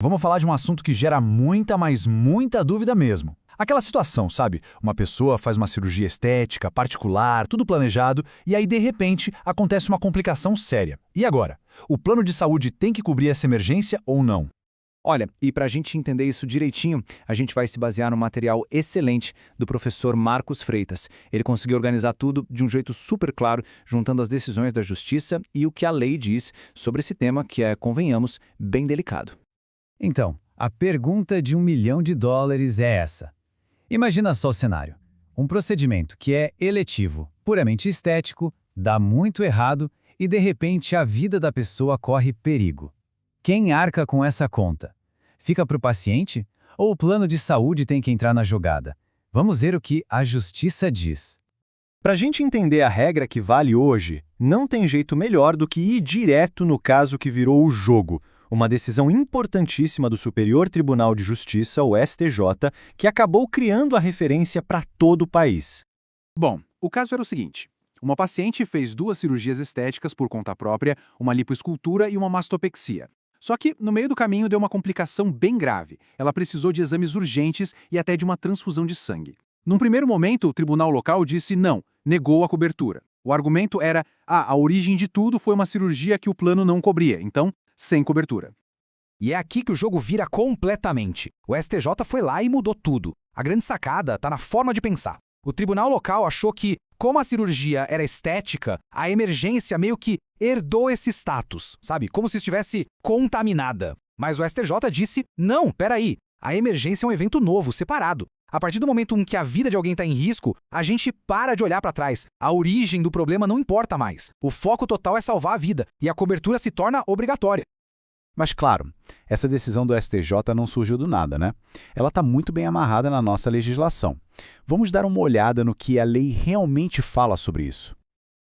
Vamos falar de um assunto que gera muita, mas muita dúvida mesmo. Aquela situação, sabe? Uma pessoa faz uma cirurgia estética, particular, tudo planejado, e aí, de repente, acontece uma complicação séria. E agora? O plano de saúde tem que cobrir essa emergência ou não? Olha, e para a gente entender isso direitinho, a gente vai se basear num material excelente do professor Marcos Freitas. Ele conseguiu organizar tudo de um jeito super claro, juntando as decisões da justiça e o que a lei diz sobre esse tema que é, convenhamos, bem delicado. Então, a pergunta de $1 milhão é essa. Imagina só o cenário. Um procedimento que é eletivo, puramente estético, dá muito errado e, de repente, a vida da pessoa corre perigo. Quem arca com essa conta? Fica para o paciente? Ou o plano de saúde tem que entrar na jogada? Vamos ver o que a justiça diz. Para a gente entender a regra que vale hoje, não tem jeito melhor do que ir direto no caso que virou o jogo. Uma decisão importantíssima do Superior Tribunal de Justiça, o STJ, que acabou criando a referência para todo o país. Bom, o caso era o seguinte. Uma paciente fez 2 cirurgias estéticas por conta própria, uma lipoescultura e uma mastopexia. Só que, no meio do caminho, deu uma complicação bem grave. Ela precisou de exames urgentes e até de uma transfusão de sangue. Num primeiro momento, o tribunal local disse não, negou a cobertura. O argumento era, a origem de tudo foi uma cirurgia que o plano não cobria, então, sem cobertura. E é aqui que o jogo vira completamente. O STJ foi lá e mudou tudo. A grande sacada está na forma de pensar. O tribunal local achou que, como a cirurgia era estética, a emergência meio que herdou esse status, sabe? Como se estivesse contaminada. Mas o STJ disse, não, peraí, a emergência é um evento novo, separado. A partir do momento em que a vida de alguém está em risco, a gente para de olhar para trás. A origem do problema não importa mais. O foco total é salvar a vida, e a cobertura se torna obrigatória. Mas claro, essa decisão do STJ não surgiu do nada, né? Ela está muito bem amarrada na nossa legislação. Vamos dar uma olhada no que a lei realmente fala sobre isso.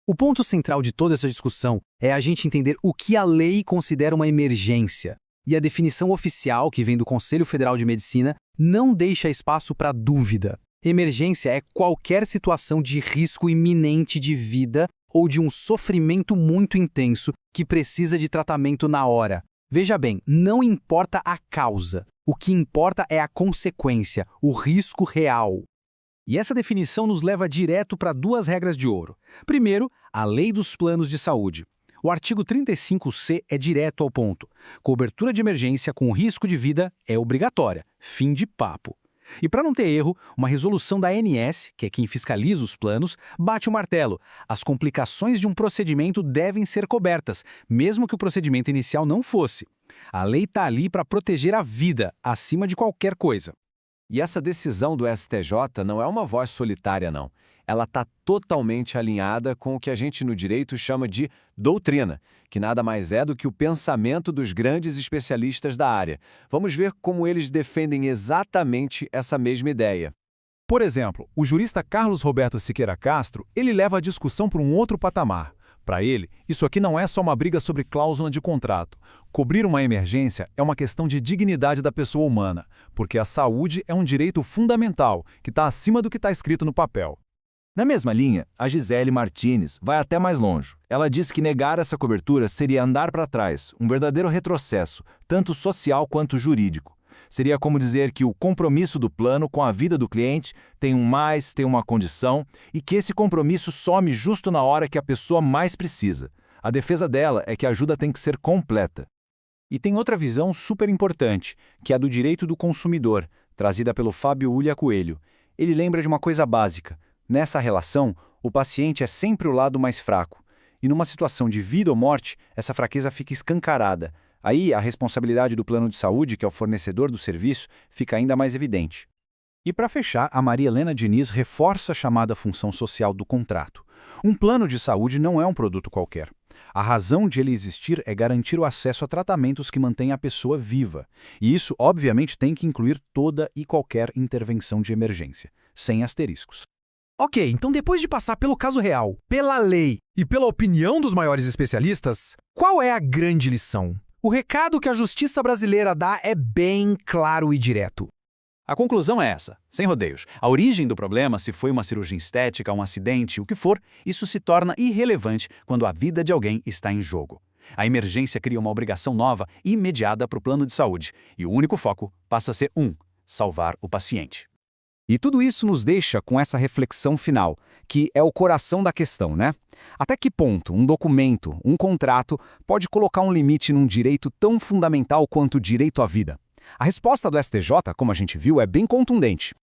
O ponto central de toda essa discussão é a gente entender o que a lei considera uma emergência. E a definição oficial, que vem do Conselho Federal de Medicina, não deixa espaço para dúvida. Emergência é qualquer situação de risco iminente de vida ou de um sofrimento muito intenso que precisa de tratamento na hora. Veja bem, não importa a causa. O que importa é a consequência, o risco real. E essa definição nos leva direto para 2 regras de ouro. Primeiro, a Lei dos Planos de Saúde. O artigo 35C é direto ao ponto. Cobertura de emergência com risco de vida é obrigatória. Fim de papo. E para não ter erro, uma resolução da ANS, que é quem fiscaliza os planos, bate o martelo. As complicações de um procedimento devem ser cobertas, mesmo que o procedimento inicial não fosse. A lei está ali para proteger a vida, acima de qualquer coisa. E essa decisão do STJ não é uma voz solitária, não. Ela está totalmente alinhada com o que a gente no direito chama de doutrina, que nada mais é do que o pensamento dos grandes especialistas da área. Vamos ver como eles defendem exatamente essa mesma ideia. Por exemplo, o jurista Carlos Roberto Siqueira Castro, ele leva a discussão para um outro patamar. Para ele, isso aqui não é só uma briga sobre cláusula de contrato. Cobrir uma emergência é uma questão de dignidade da pessoa humana, porque a saúde é um direito fundamental, que está acima do que está escrito no papel. Na mesma linha, a Gisele Martinez vai até mais longe. Ela diz que negar essa cobertura seria andar para trás, um verdadeiro retrocesso, tanto social quanto jurídico. Seria como dizer que o compromisso do plano com a vida do cliente tem uma condição, e que esse compromisso some justo na hora que a pessoa mais precisa. A defesa dela é que a ajuda tem que ser completa. E tem outra visão super importante, que é a do direito do consumidor, trazida pelo Fábio Ulha Coelho. Ele lembra de uma coisa básica. Nessa relação, o paciente é sempre o lado mais fraco. E numa situação de vida ou morte, essa fraqueza fica escancarada. Aí, a responsabilidade do plano de saúde, que é o fornecedor do serviço, fica ainda mais evidente. E para fechar, a Maria Helena Diniz reforça a chamada função social do contrato. Um plano de saúde não é um produto qualquer. A razão de ele existir é garantir o acesso a tratamentos que mantêm a pessoa viva. E isso, obviamente, tem que incluir toda e qualquer intervenção de emergência, sem asteriscos. Ok, então depois de passar pelo caso real, pela lei e pela opinião dos maiores especialistas, qual é a grande lição? O recado que a justiça brasileira dá é bem claro e direto. A conclusão é essa, sem rodeios. A origem do problema, se foi uma cirurgia estética, um acidente, o que for, isso se torna irrelevante quando a vida de alguém está em jogo. A emergência cria uma obrigação nova e imediata para o plano de saúde, e o único foco passa a ser salvar o paciente. E tudo isso nos deixa com essa reflexão final, que é o coração da questão, né? Até que ponto um documento, um contrato, pode colocar um limite num direito tão fundamental quanto o direito à vida? A resposta do STJ, como a gente viu, é bem contundente.